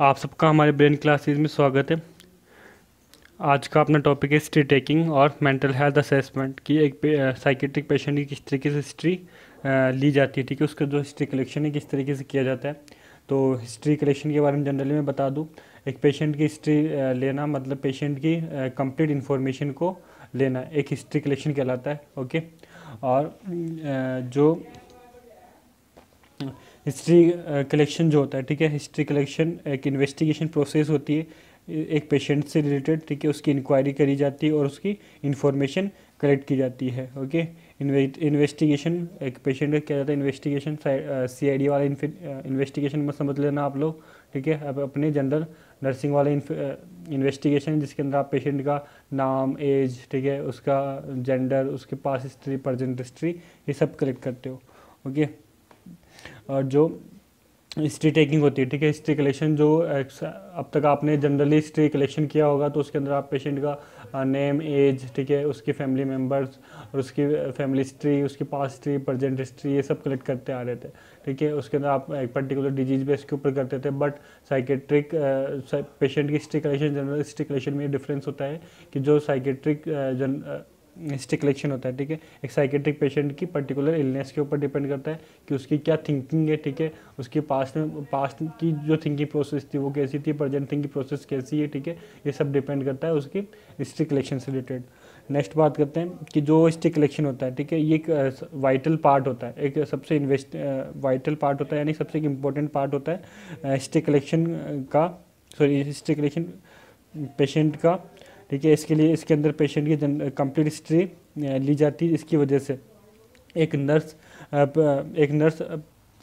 आप सबका हमारे ब्रेन क्लासेस में स्वागत है। आज का अपना टॉपिक है हिस्ट्री टेकिंग और मेंटल हेल्थ असेसमेंट की। एक साइकेट्रिक पेशेंट की किस तरीके से हिस्ट्री ली जाती है, ठीक है, उसका जो हिस्ट्री कलेक्शन है किस तरीके से किया जाता है। तो हिस्ट्री कलेक्शन के बारे में जनरली मैं बता दूं, एक पेशेंट की हिस्ट्री लेना मतलब पेशेंट की कंप्लीट इन्फॉर्मेशन को लेना एक हिस्ट्री कलेक्शन कहलाता है। ओके, और जो हिस्ट्री कलेक्शन जो होता है, ठीक है, हिस्ट्री कलेक्शन एक इन्वेस्टिगेशन प्रोसेस होती है एक पेशेंट से रिलेटेड, ठीक है, उसकी इंक्वायरी करी जाती है और उसकी इन्फॉर्मेशन कलेक्ट की जाती है। ओके, इन्वेस्टिगेशन एक पेशेंट का क्या जाता है, इन्वेस्टिगेशन CID वाला इन्वेस्टिगेशन मत समझ लेना आप लोग, ठीक है। अब अपने जनरल नर्सिंग वाले इन्वेस्टिगेशन जिसके अंदर आप पेशेंट का नाम, एज, ठीक है, उसका जेंडर, उसके पास हिस्ट्री, प्रेजेंट हिस्ट्री, ये सब कलेक्ट करते हो। ओके, और जो हिस्ट्री टेकिंग होती है, ठीक है, हिस्ट्री कलेक्शन जो अब तक आपने जनरली हिस्ट्री कलेक्शन किया होगा तो उसके अंदर आप पेशेंट का नेम, एज, ठीक है, उसके फैमिली मेम्बर्स और उसकी फैमिली हिस्ट्री, उसकी पास्ट हिस्ट्री, प्रेजेंट हिस्ट्री, ये सब कलेक्ट करते आ रहे थे, ठीक है। उसके अंदर आप एक पर्टिकुलर डिजीज बेस के ऊपर करते थे, बट साइकेट्रिक पेशेंट की history collection general history collection में डिफरेंस होता है कि जो साइकेट्रिक हिस्ट्री कलेक्शन होता है, ठीक है, एक साइकेट्रिक पेशेंट की पर्टिकुलर इलनेस के ऊपर डिपेंड करता है कि उसकी क्या थिंकिंग है, ठीक है, उसकी पास्ट की जो थिंकिंग प्रोसेस थी वो कैसी थी, प्रेजेंट थिंकिंग प्रोसेस कैसी है, ठीक है, ये सब डिपेंड करता है उसकी हिस्ट्री कलेक्शन से रिलेटेड। नेक्स्ट बात करते हैं कि जो हिस्ट्री कलेक्शन होता है, ठीक है, ये एक वाइटल पार्ट होता है, एक सबसे वाइटल पार्ट होता है, यानी सबसे इम्पोर्टेंट पार्ट होता है हिस्ट्री कलेक्शन का, सॉरी हिस्ट्री कलेक्शन पेशेंट का, ठीक है। इसके लिए इसके अंदर पेशेंट की कंप्लीट हिस्ट्री ली जाती है। इसकी वजह से एक नर्स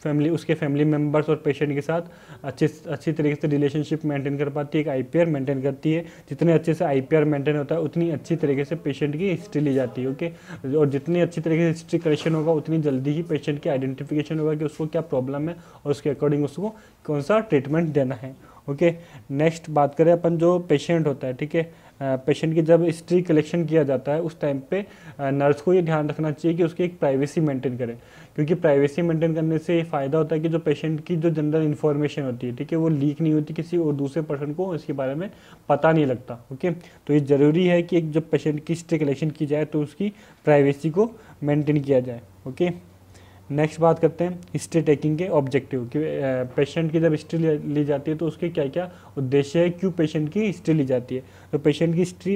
फैमिली, उसके फैमिली मेम्बर्स और पेशेंट के साथ अच्छी तरीके से रिलेशनशिप मेंटेन कर पाती है, एक IPR मेंटेन करती है। जितने अच्छे से IPR मेंटेन होता है उतनी अच्छी तरीके से पेशेंट की हिस्ट्री ली जाती है। ओके, और जितनी अच्छी तरीके से हिस्ट्री कलेक्शन होगा उतनी जल्दी ही पेशेंट की आइडेंटिफिकेशन होगा कि उसको क्या प्रॉब्लम है और उसके अकॉर्डिंग उसको कौन सा ट्रीटमेंट देना है। ओके, नेक्स्ट बात करें अपन जो पेशेंट होता है, ठीक है, पेशेंट की जब हिस्ट्री कलेक्शन किया जाता है उस टाइम पे नर्स को ये ध्यान रखना चाहिए कि उसकी एक प्राइवेसी मेंटेन करें, क्योंकि प्राइवेसी मेंटेन करने से ये फ़ायदा होता है कि जो पेशेंट की जो जनरल इन्फॉर्मेशन होती है, ठीक है, वो लीक नहीं होती किसी और दूसरे पर्सन को, इसके बारे में पता नहीं लगता। ओके, तो ये ज़रूरी है कि एक जब पेशेंट की हिस्ट्री कलेक्शन की जाए तो उसकी प्राइवेसी को मेंटेन किया जाए। ओके, नेक्स्ट बात करते हैं हिस्ट्री टेकिंग के ऑब्जेक्टिव कि पेशेंट की जब हिस्ट्री ली जाती है तो उसके क्या क्या उद्देश्य है, क्यों पेशेंट की हिस्ट्री ली जाती है। तो पेशेंट की हिस्ट्री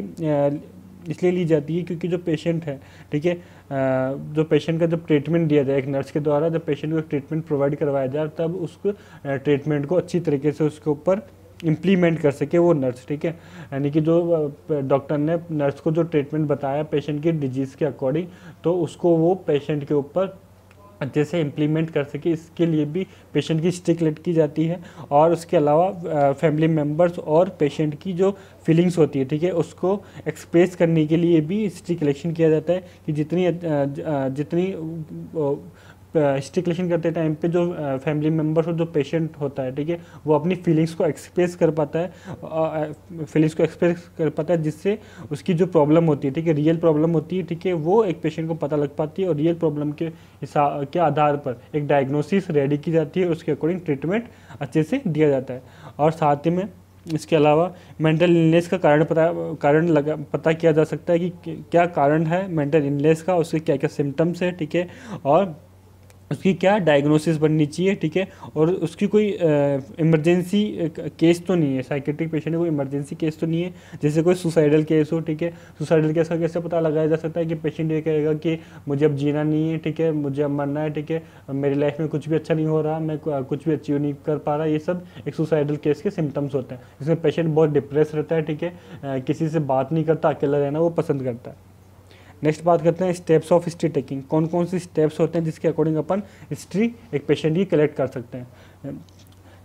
इसलिए ली जाती है क्योंकि जो पेशेंट है, ठीक है, जो पेशेंट का जब ट्रीटमेंट दिया जाए एक नर्स के द्वारा, जब पेशेंट को ट्रीटमेंट प्रोवाइड करवाया जाए तब उसको ट्रीटमेंट को अच्छी तरीके से उसके ऊपर इम्प्लीमेंट कर सके वो नर्स, ठीक है। यानी कि जो डॉक्टर ने नर्स को जो ट्रीटमेंट बताया पेशेंट की डिजीज़ के अकॉर्डिंग, तो उसको वो पेशेंट के ऊपर अच्छे से इम्प्लीमेंट कर सके, इसके लिए भी पेशेंट की हिस्ट्री कलेक्ट की जाती है। और उसके अलावा फैमिली मेम्बर्स और पेशेंट की जो फीलिंग्स होती है, ठीक है, उसको एक्सप्रेस करने के लिए भी हिस्ट्री कलेक्शन किया जाता है कि जितनी हिस्ट्री कलेक्शन करते टाइम पे जो फैमिली मेम्बर्स और जो पेशेंट होता है, ठीक है, वो अपनी फीलिंग्स को एक्सप्रेस कर पाता है, जिससे उसकी जो प्रॉब्लम होती है, ठीक है, रियल प्रॉब्लम होती है, ठीक है, वो एक पेशेंट को पता लग पाती है और रियल प्रॉब्लम के आधार पर एक डायग्नोसिस रेडी की जाती है, उसके अकॉर्डिंग ट्रीटमेंट अच्छे से दिया जाता है। और साथ ही में इसके अलावा मेंटल इलनेस का पता किया जा सकता है कि क्या कारण है मेंटल इलनेस का, उसके क्या क्या सिम्टम्स है, ठीक है, और उसकी क्या डायग्नोसिस बननी चाहिए, ठीक है, और उसकी कोई इमरजेंसी केस तो नहीं है, साइकेट्रिक पेशेंट है कोई इमरजेंसी केस तो नहीं है, जैसे कोई सुसाइडल केस हो, ठीक है। सुसाइडल केस का कैसे पता लगाया जा सकता है कि पेशेंट ये कहेगा कि मुझे अब जीना नहीं है, ठीक है, मुझे अब मरना है, ठीक है, मेरी लाइफ में कुछ भी अच्छा नहीं हो रहा, मैं कुछ भी अचीव नहीं कर पा रहा, ये सब एक सुसाइडल केस के सिम्टम्स होते हैं। इसमें पेशेंट बहुत डिप्रेस रहता है, ठीक है, किसी से बात नहीं करता, अकेला रहना वो पसंद करता है। नेक्स्ट बात करते हैं स्टेप्स ऑफ हिस्ट्री टेकिंग, कौन कौन सी स्टेप्स होते हैं जिसके अकॉर्डिंग अपन हिस्ट्री एक पेशेंट की कलेक्ट कर सकते हैं।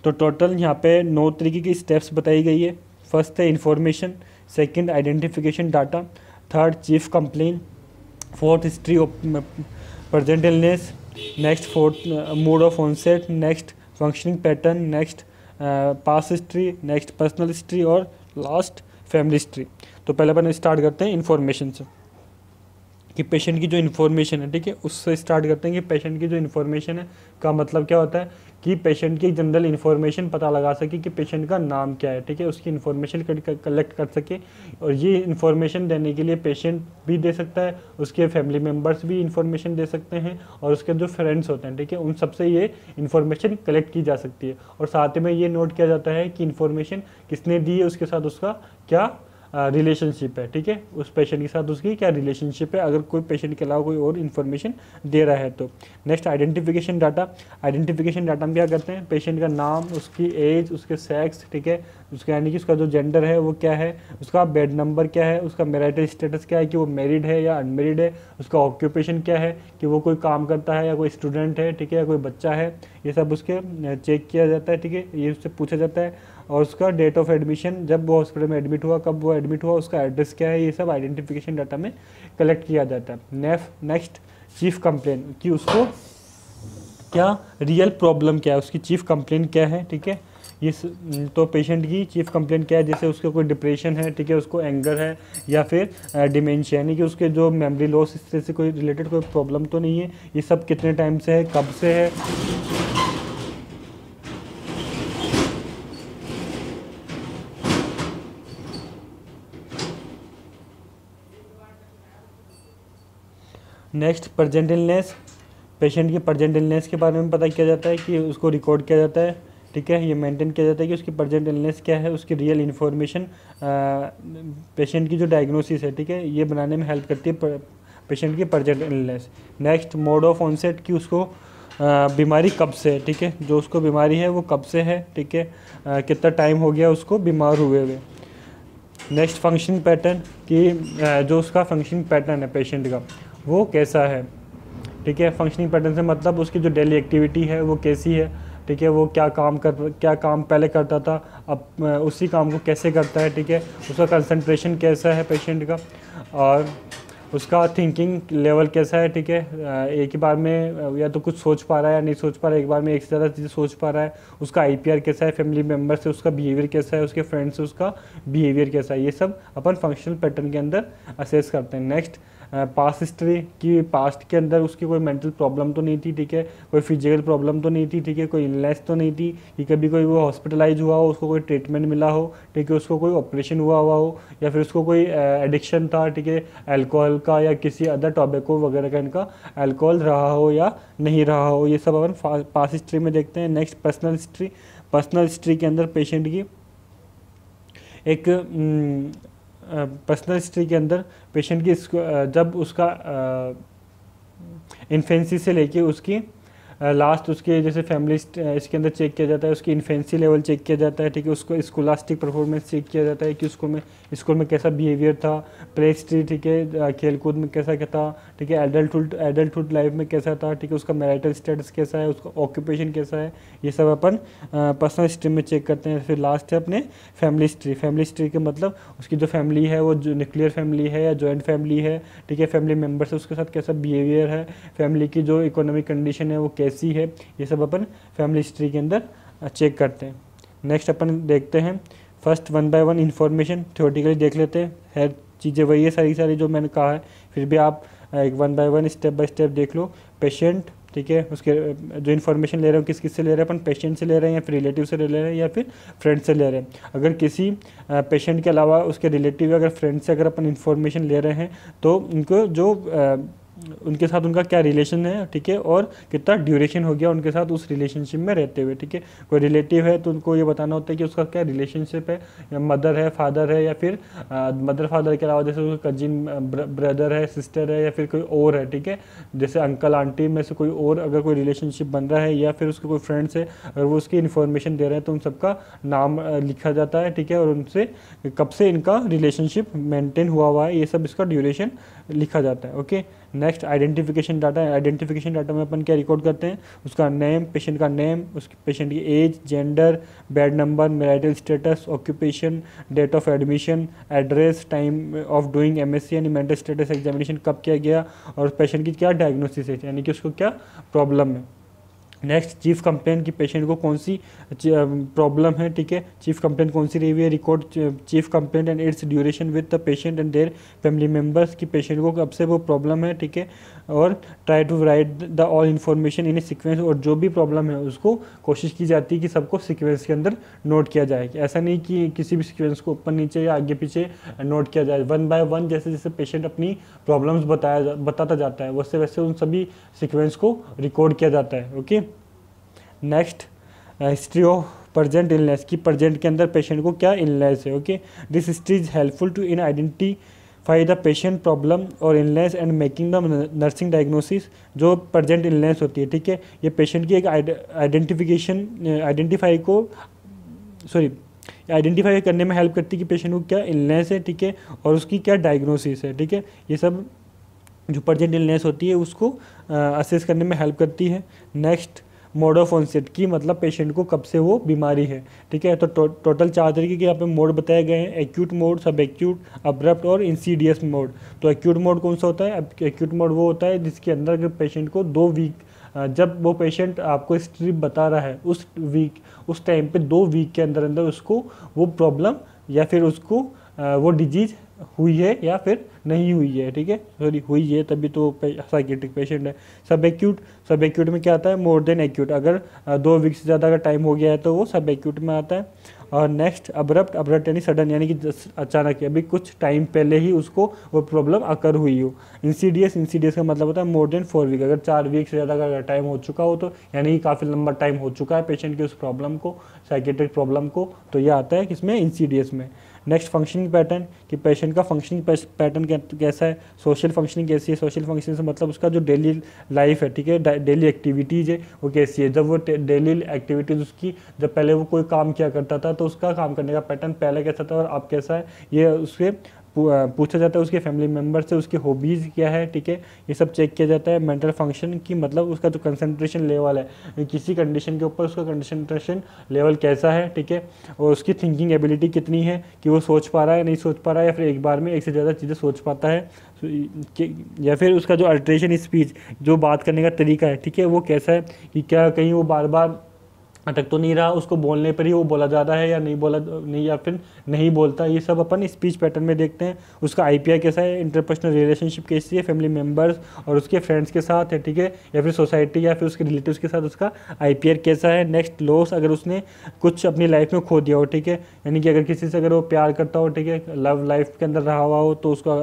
तो टोटल यहाँ पे 9 तरीके की स्टेप्स बताई गई है। फर्स्ट है information, second identification data, third chief complain, fourth history of present illness, next fourth mode of onset, next functioning pattern, next past history, next personal history और लास्ट फैमिली हिस्ट्री। तो पहले अपन start करते हैं information से। कि patient की जो information है, ठीक है, उससे स्टार्ट करते हैं कि पेशेंट की जो इन्फॉर्मेशन है का मतलब क्या होता है कि पेशेंट की जनरल इन्फॉर्मेशन पता लगा सके कि पेशेंट का नाम क्या है, ठीक है, उसकी इन्फॉर्मेशन कलेक्ट कर सके। और ये इन्फॉर्मेशन देने के लिए पेशेंट भी दे सकता है, उसके फैमिली मेम्बर्स भी इन्फॉर्मेशन दे सकते हैं, और उसके जो फ्रेंड्स होते हैं, ठीक है, उन सबसे ये इन्फॉर्मेशन कलेक्ट की जा सकती है। और साथ में ये नोट किया जाता है कि इन्फॉर्मेशन किसने दी है, उसके साथ उसका क्या रिलेशनशिप है, ठीक है, उस पेशेंट के साथ उसकी क्या रिलेशनशिप है, अगर कोई पेशेंट के अलावा कोई और इन्फॉर्मेशन दे रहा है तो। Next identification data. Identification data में क्या करते हैं, पेशेंट का नाम, उसकी एज, उसके सेक्स, ठीक है, उसका यानी कि उसका जो जेंडर है वो क्या है, उसका बेड नंबर क्या है, उसका मैरिटल स्टेटस क्या है कि वो मैरिड है या अनमेरिड है, उसका ऑक्यूपेशन क्या है कि वो कोई काम करता है या कोई स्टूडेंट है, ठीक है, या कोई बच्चा है, ये सब उसके चेक किया जाता है, ठीक है, ये उससे पूछा जाता है। और उसका डेट ऑफ एडमिशन, जब वो हॉस्पिटल में एडमिट हुआ, कब वो एडमिट हुआ, उसका एड्रेस क्या है, ये सब आइडेंटिफिकेशन डाटा में कलेक्ट किया जाता है। नेक्स्ट चीफ कंप्लेन, कि उसको क्या रियल प्रॉब्लम क्या है, उसकी चीफ कंप्लेन क्या है, ठीक है, ये तो पेशेंट की चीफ कंप्लेन क्या है, जैसे उसको कोई डिप्रेशन है, ठीक है, उसको एंगर है या फिर डिमेंशिया, यानी कि उसके जो मेमोरी लॉस, इससे से कोई रिलेटेड कोई प्रॉब्लम तो नहीं है, ये सब कितने टाइम से है, कब से है। नेक्स्ट प्रेजेंट इलनेस, पेशेंट की प्रेजेंट इलनेस के बारे में पता किया जाता है कि उसको रिकॉर्ड किया जाता है, ठीक है, ये मेंटेन किया जाता है कि उसकी प्रेजेंट इलनेस क्या है, उसकी रियल इन्फॉर्मेशन पेशेंट की जो डायग्नोसिस है, ठीक है, ये बनाने में हेल्प करती है पेशेंट की present illness. Next mode of onset, कि उसको बीमारी कब से है, ठीक है, जो उसको बीमारी है वो कब से है, ठीक है, कितना टाइम हो गया उसको बीमार हुए हुए। नेक्स्ट फंक्शनिंग पैटर्न, कि जो उसका फंक्शनिंग पैटर्न है पेशेंट का वो कैसा है, ठीक है, फंक्शनिंग पैटर्न से मतलब उसकी जो डेली एक्टिविटी है वो कैसी है, ठीक है, वो क्या काम पहले करता था, अब उसी काम को कैसे करता है, ठीक है, उसका कंसंट्रेशन कैसा है पेशेंट का, और उसका थिंकिंग लेवल कैसा है, ठीक है, एक ही बार में या तो कुछ सोच पा रहा है या नहीं सोच पा रहा है, एक बार में एक से ज़्यादा चीज़ें सोच पा रहा है, उसका आईपीआर कैसा है, फैमिली मेम्बर से उसका बिहेवियर कैसा है, उसके फ्रेंड से उसका बिहेवियर कैसा है, ये सब अपन फंक्शनल पैटर्न के अंदर असेस करते हैं। नेक्स्ट पास्ट हिस्ट्री, कि पास्ट के अंदर उसकी कोई मेंटल प्रॉब्लम तो नहीं थी, ठीक है, कोई फिजिकल प्रॉब्लम तो नहीं थी, ठीक है, कोई इलनेस तो नहीं थी, कि कभी कोई वो हॉस्पिटलाइज हुआ हो, उसको कोई ट्रीटमेंट मिला हो, ठीक है, उसको कोई ऑपरेशन हुआ हो, या फिर उसको कोई एडिक्शन था, ठीक है, अल्कोहल का या किसी अदर टॉबैको वगैरह का, इनका अल्कोहल रहा हो या नहीं रहा हो, ये सब अपन पास्ट हिस्ट्री में देखते हैं। Next personal history. Personal history के अंदर पेशेंट की एक पर्सनल हिस्ट्री के अंदर पेशेंट की जब उसका इन्फेंसी से लेके उसकी लास्ट उसके जैसे फैमिली इसके अंदर चेक किया जाता है, उसकी इन्फेंसी लेवल चेक किया जाता है, ठीक है, उसको स्कूलास्टिक परफॉर्मेंस चेक किया जाता है कि स्कूल में कैसा बिहेवियर था, प्ले हिस्ट्री, ठीक है, खेलकूद में कैसा क्या था, ठीक है, एडल्टहुड लाइफ में कैसा था, ठीक है, उसका मैरिटल स्टेटस कैसा है, उसका ऑक्यूपेशन कैसा है, ये सब अपन पर्सनल हिस्ट्री में चेक करते हैं। फिर लास्ट है अपने फैमिली हिस्ट्री। फैमिली हिस्ट्री का मतलब उसकी जो फैमिली है वो जो न्यूक्लियर फैमिली है या जॉइंट फैमिली है, ठीक है, फैमिली मेम्बर से उसके साथ कैसा बिहेवियर है, फैमिली की जो इकोनॉमिक कंडीशन है वो कैसी है, ये सब अपन फैमिली हिस्ट्री के अंदर चेक करते हैं। नेक्स्ट अपन देखते हैं फर्स्ट 1 बाय 1 इन्फॉर्मेशन, थ्योरेटिकली देख लेते हैं, है चीज़ें वही है सारी जो मैंने कहा है, फिर भी आप एक 1 बाय 1 स्टेप बाय स्टेप देख लो। पेशेंट, ठीक है, उसके जो इन्फॉर्मेशन ले रहे हो किस से ले रहे हैं अपन, पेशेंट से ले रहे हैं या फिर रिलेटिव से ले रहे हैं या फिर फ्रेंड से ले रहे हैं। अगर किसी पेशेंट के अलावा उसके रिलेटिव अगर फ्रेंड से अगर अपन इन्फॉर्मेशन ले रहे हैं तो उनको जो उनके साथ उनका क्या रिलेशन है, ठीक है, और कितना ड्यूरेशन हो गया उनके साथ उस रिलेशनशिप में रहते हुए, ठीक है। कोई रिलेटिव है तो उनको ये बताना होता है कि उसका क्या रिलेशनशिप है, या मदर है, फादर है, या फिर मदर फादर के अलावा जैसे उसका कजिन ब्रदर है, सिस्टर है, या फिर कोई और है, ठीक है, जैसे अंकल आंटी में से कोई और अगर कोई रिलेशनशिप बन रहा है, या फिर उसके कोई फ्रेंड्स है अगर वो उसकी इन्फॉर्मेशन दे रहे हैं तो उन सबका नाम लिखा जाता है, ठीक है, और उनसे कब से इनका रिलेशनशिप मेंटेन हुआ है, ये सब इसका ड्यूरेशन लिखा जाता है। Okay, next identification data. Identification data में अपन क्या रिकॉर्ड करते हैं, उसका नेम, पेशेंट का नेम, उसके पेशेंट की age, gender, bed number, marital status, occupation, date of admission, address, time of doing MSC यानी मेंटल स्टेटस एग्जामिनेशन कब किया गया, और पेशेंट की क्या डायग्नोसिस है यानी कि उसको क्या प्रॉब्लम है। नेक्स्ट चीफ कंप्लेंट की पेशेंट को कौन सी प्रॉब्लम है, ठीक है, चीफ कंप्लेंट कौन सी रही हुई है, record chief complaint and its duration with the patient and their family members की पेशेंट को कब से वो प्रॉब्लम है, ठीक है, और try to write the all information in a sequence, और जो भी प्रॉब्लम है उसको कोशिश की जाती है कि सबको सीक्वेंस के अंदर नोट किया जाए। ऐसा नहीं कि किसी भी सीक्वेंस को ऊपर नीचे या आगे पीछे नोट किया जाए, वन बाय वन जैसे जैसे पेशेंट अपनी प्रॉब्लम्स बताता जाता है वैसे वैसे उन सभी सीक्वेंस को रिकॉर्ड किया जाता है। Okay, next history of present illness की प्रजेंट के अंदर पेशेंट को क्या इलनेस है। Okay, this history is helpful to in identify the patient problem और illness and making the nursing diagnosis. जो प्रजेंट इलनेस होती है, ठीक है, ये पेशेंट की एक आइडेंटिफाई करने में हेल्प करती है कि पेशेंट को क्या इलनेस है, ठीक है, और उसकी क्या डायग्नोसिस है, ठीक है। ये सब जो प्रजेंट इलनेस होती है उसको असेस करने में हेल्प करती है। नेक्स्ट मोड ऑफ ऑनसेट की मतलब पेशेंट को कब से वो बीमारी है, ठीक है। तो टोटल 4 तरीके के यहाँ पे मोड बताए गए हैं, एक्यूट मोड, सब एक्यूट, अब्रप्ट और इंसीडियस मोड। तो एक्यूट मोड कौन सा होता है? एक्यूट मोड वो होता है जिसके अंदर अगर पेशेंट को 2 वीक, जब वो पेशेंट आपको स्ट्रिप बता रहा है उस टाइम पे 2 वीक के अंदर अंदर उसको वो प्रॉब्लम या फिर उसको वो डिजीज़ हुई है या फिर नहीं हुई है, ठीक है, सॉरी हुई है तभी तो साइकेट्रिक पेशेंट है। सब एक्यूट में क्या आता है? मोर देन एक्यूट, अगर 2 वीक से ज़्यादा का टाइम हो गया है तो वो सब एक्यूट में आता है। और नेक्स्ट अब्रप्ट यानी सडन, यानी कि अचानक अभी कुछ टाइम पहले ही उसको वो प्रॉब्लम अकर हुई हो। इंसीडियस का मतलब होता है मोर देन 4 वीक, अगर 4 वीक से ज़्यादा का टाइम हो चुका हो तो यानी कि काफ़ी लंबा टाइम हो चुका है पेशेंट की उस प्रॉब्लम को, साइकेट्रिक प्रॉब्लम को, तो यह आता है किसमें? इंसीडियस में। नेक्स्ट फंक्शनिंग पैटर्न कि पेशेंट का फंक्शनिंग पैटर्न कैसा है, सोशल फंक्शनिंग कैसी है। सोशल फंक्शनिंग से मतलब उसका जो डेली लाइफ है, ठीक है, डेली एक्टिविटीज़ है वो कैसी है। जब वो डेली एक्टिविटीज़ उसकी, जब पहले वो कोई काम किया करता था तो उसका काम करने का पैटर्न पहले कैसा था और अब कैसा है, ये उसके पूछा जाता है। उसके फैमिली मेम्बर से उसकी हॉबीज़ क्या है, ठीक है, ये सब चेक किया जाता है। मेंटल फंक्शन की मतलब उसका जो कंसंट्रेशन लेवल है किसी कंडीशन के ऊपर, उसका कंसंट्रेशन लेवल कैसा है, ठीक है, और उसकी थिंकिंग एबिलिटी कितनी है कि वो सोच पा रहा है, नहीं सोच पा रहा है, या फिर एक बार में एक से ज़्यादा चीज़ें सोच पाता है, या फिर उसका जो अल्ट्रेशन स्पीच, जो बात करने का तरीका है, ठीक है, वो कैसा है कि क्या कहीं वो बार बार अटक तो नहीं रहा, उसको बोलने पर ही वो बोला जा रहा है या नहीं या फिर नहीं बोलता। ये सब अपन स्पीच पैटर्न में देखते हैं। उसका आईपीआर कैसा है, इंटरपर्सनल रिलेशनशिप कैसी है, फैमिली मेम्बर्स और उसके फ्रेंड्स के साथ है, ठीक है, या फिर सोसाइटी या फिर उसके रिलेटिव्स के साथ उसका आईपीआर कैसा है। नेक्स्ट लॉस, अगर उसने कुछ अपनी लाइफ में खो दिया हो, ठीक है, यानी कि अगर किसी से अगर वो प्यार करता हो, ठीक है, लव लाइफ के अंदर रहा हुआ हो तो उसको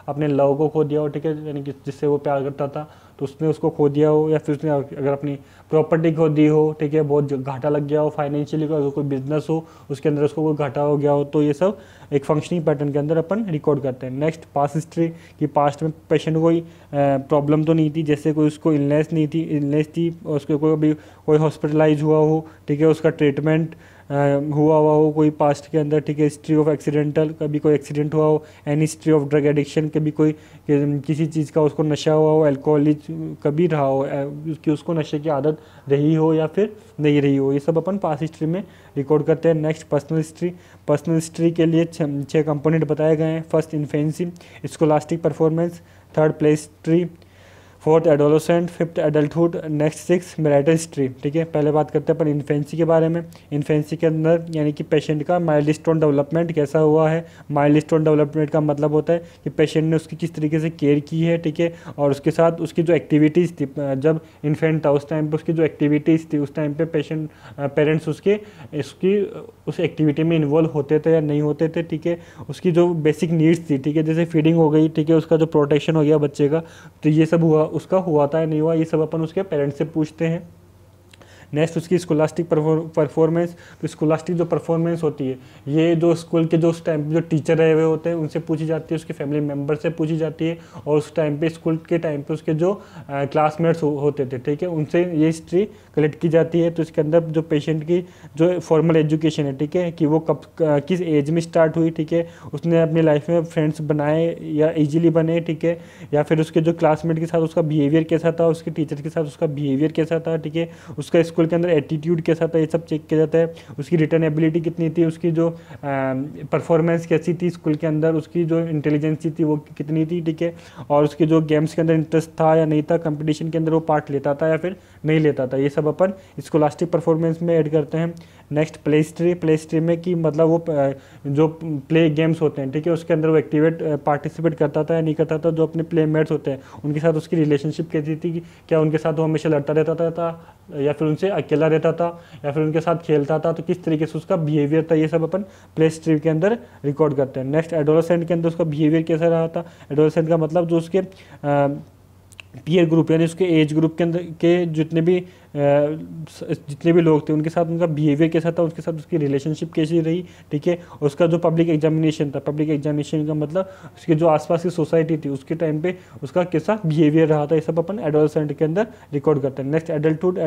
अपने लव को खो दिया हो, ठीक है, यानी कि जिससे वो प्यार करता था तो उसने उसको खो दिया हो, या फिर उसने अगर अपनी प्रॉपर्टी खो दी हो, ठीक है, बहुत घाटा लग गया हो फाइनेंशियली, अगर कोई बिजनेस हो उसके अंदर उसको कोई घाटा हो गया हो, तो ये सब एक फंक्शनिंग पैटर्न के अंदर अपन रिकॉर्ड करते हैं। नेक्स्ट पास्ट हिस्ट्री कि पास्ट में पेशेंट को कोई प्रॉब्लम तो नहीं थी, जैसे कोई उसको इलनेस थी और उसको कोई हॉस्पिटलाइज हुआ हो, ठीक है, उसका ट्रीटमेंट हुआ हो कोई पास्ट के अंदर, ठीक है, हिस्ट्री ऑफ एक्सीडेंटल, कभी कोई एक्सीडेंट हुआ हो, any history of drug addiction, कभी कोई किसी चीज़ का उसको नशा हुआ हो, अल्कोहलिक कभी रहा हो कि उसको नशे की आदत रही हो या फिर नहीं रही हो, ये सब अपन पास्ट हिस्ट्री में रिकॉर्ड करते हैं। नेक्स्ट पर्सनल हिस्ट्री के लिए 6 कंपोनेंट बताए गए हैं। First infancy, scholastic performance, third play history, fourth adolescent, fifth adulthood, next 6 marital history, ठीक है। पहले बात करते हैं अपन इन्फेंसी के बारे में। इन्फेंसी के अंदर यानी कि पेशेंट का माइलस्टोन डेवलपमेंट कैसा हुआ है। माइलस्टोन डेवलपमेंट का मतलब होता है कि पेशेंट ने उसकी किस तरीके से केयर की है, ठीक है, और उसके साथ उसकी जो एक्टिविटीज़ थी, जब इन्फेंट था उस टाइम पर उसकी जो एक्टिविटीज़ थी उस टाइम पर पेरेंट्स उसकी उस एक्टिविटी में इन्वॉल्व होते थे या नहीं होते थे, ठीक है। उसकी जो बेसिक नीड्स थी, ठीक है, जैसे फीडिंग हो गई, ठीक है, उसका जो प्रोटेक्शन हो गया बच्चे का, तो ये सब उसका हुआ था या नहीं हुआ, ये सब अपन उसके पेरेंट्स से पूछते हैं। नेक्स्ट उसकी स्कोलास्टिक परफॉर्मेंस, तो स्कोलास्टिक जो परफॉर्मेंस होती है ये जो स्कूल के जो उस टाइम पे जो टीचर रहे हुए होते हैं उनसे पूछी जाती है, उसके फैमिली मेम्बर से पूछी जाती है, और उस टाइम पे स्कूल के टाइम पे उसके जो क्लासमेट्स होते थे, ठीक है, उनसे ये हिस्ट्री कलेक्ट की जाती है। तो इसके अंदर जो पेशेंट की जो फॉर्मल एजुकेशन है, ठीक है, कि वो कब किस एज में स्टार्ट हुई, ठीक है, उसने अपनी लाइफ में फ्रेंड्स बनाए या ईजिली बने, ठीक है, या फिर उसके जो क्लासमेट के साथ उसका बिहेवियर कैसा था, उसके टीचर के साथ उसका बिहेवियर कैसा था, ठीक है, उसका स्कूल के अंदर एटीट्यूड कैसा था, ये सब चेक किया जाता है। उसकी रिटर्न एबिलिटी कितनी थी, उसकी जो परफॉर्मेंस कैसी थी स्कूल के अंदर, उसकी जो इंटेलिजेंसी थी वो कितनी थी, ठीक है। और उसके जो गेम्स के अंदर इंटरेस्ट था या नहीं था, कंपटीशन के अंदर वो पार्ट लेता था या फिर नहीं लेता था, ये सब अपन स्कॉलास्टिक परफॉर्मेंस में ऐड करते हैं। नेक्स्ट प्ले हिस्ट्री में कि मतलब वो जो प्ले गेम्स होते हैं, ठीक है, उसके अंदर वो पार्टिसिपेट करता था या नहीं करता था। जो अपने प्लेमेट्स होते हैं उनके साथ उसकी रिलेशनशिप कैसी थी, क्या उनके साथ वो हमेशा लड़ता रहता था या फिर उनसे अकेला रहता था या फिर उनके साथ खेलता था, तो किस तरीके से उसका बिहेवियर था, ये सब अपन प्ले हिस्ट्री के अंदर रिकॉर्ड करते हैं। नेक्स्ट एडोलेसेंट के अंदर उसका बिहेवियर कैसा रहा था। एडोलेसेंट का मतलब जो उसके पीयर ग्रुप यानी उसके एज ग्रुप के अंदर के जितने भी लोग थे उनके साथ उनका बिहेवियर कैसा था, उसके साथ उसकी रिलेशनशिप कैसी रही, ठीक है। उसका जो पब्लिक एग्जामिनेशन था, पब्लिक एग्जामिनेशन का मतलब उसके जो आसपास की सोसाइटी थी उसके टाइम पे उसका कैसा बिहेवियर रहा था, ये सब अपन एडोलेसेंट के अंदर रिकॉर्ड करते हैं। नेक्स्ट एडल्टहुड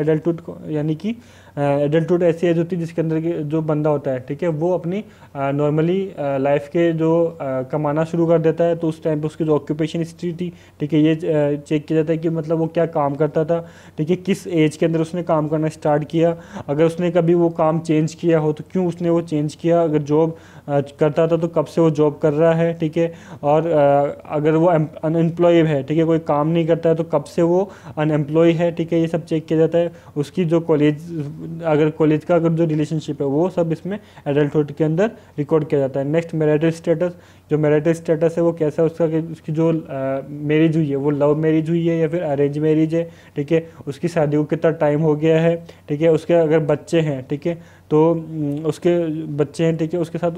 यानी कि एडल्टहुड ऐसी एज होती है जिसके अंदर जो बंदा होता है, ठीक है, वो अपनी नॉर्मली लाइफ के जो कमाना शुरू कर देता है, तो उस टाइम पे उसकी जो ऑक्यूपेशन हिस्ट्री थी, ठीक है, ये चेक किया जाता है कि मतलब वो क्या काम करता था, ठीक है, किस एज के अंदर उसने काम करना स्टार्ट किया, अगर उसने कभी वो काम चेंज किया हो तो क्यों उसने वो चेंज किया, अगर जॉब करता था तो कब से वो जॉब कर रहा है, ठीक है, और अगर वो अनएम्प्लॉय है, ठीक है, कोई काम नहीं करता है तो कब से वो अनएम्प्लॉय है, ठीक है, ये सब चेक किया जाता है। उसकी जो कॉलेज का अगर जो रिलेशनशिप है वो सब इसमें एडल्टहुड के अंदर रिकॉर्ड किया जाता है। नेक्स्ट मैरिटल स्टेटस, जो मैरिटल स्टेटस है वो कैसा है उसका, उसकी जो मैरिज हुई है वो लव मैरिज हुई है या फिर अरेंज मैरिज है, ठीक है, उसकी शादी को कितना टाइम हो गया है, ठीक है, उसके अगर बच्चे हैं, ठीक है, तो उसके बच्चे हैं, ठीक है, उसके साथ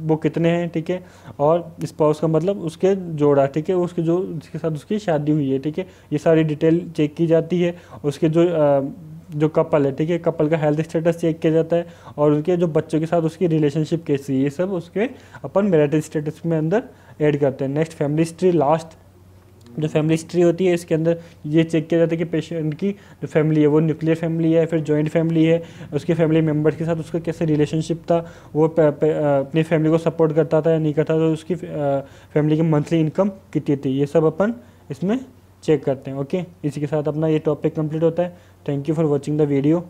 वो कितने हैं, ठीक है, और स्पाउस का मतलब उसके जोड़ा, ठीक है, उसके जो जिसके साथ उसकी शादी हुई है, ठीक है, ये सारी डिटेल चेक की जाती है। उसके जो कपल है, ठीक है, कपल का हेल्थ स्टेटस चेक किया जाता है और उनके जो बच्चों के साथ उसकी रिलेशनशिप कैसी है, ये सब उसके अपन मैरिटल स्टेटस में अंदर ऐड करते हैं। नेक्स्ट फैमिली हिस्ट्री, लास्ट जो फैमिली हिस्ट्री होती है इसके अंदर ये चेक किया जाता है कि पेशेंट की जो फैमिली है वो न्यूक्लियर फैमिली है फिर जॉइंट फैमिली है, उसके फैमिली मेम्बर्स के साथ उसका कैसे रिलेशनशिप था, वो अपनी फैमिली को सपोर्ट करता था या नहीं करता था, उसकी फैमिली की मंथली इनकम कितनी थी, ये सब अपन इसमें चेक करते हैं। ओके, इसी के साथ अपना ये टॉपिक कंप्लीट होता है। Thank you for watching the video.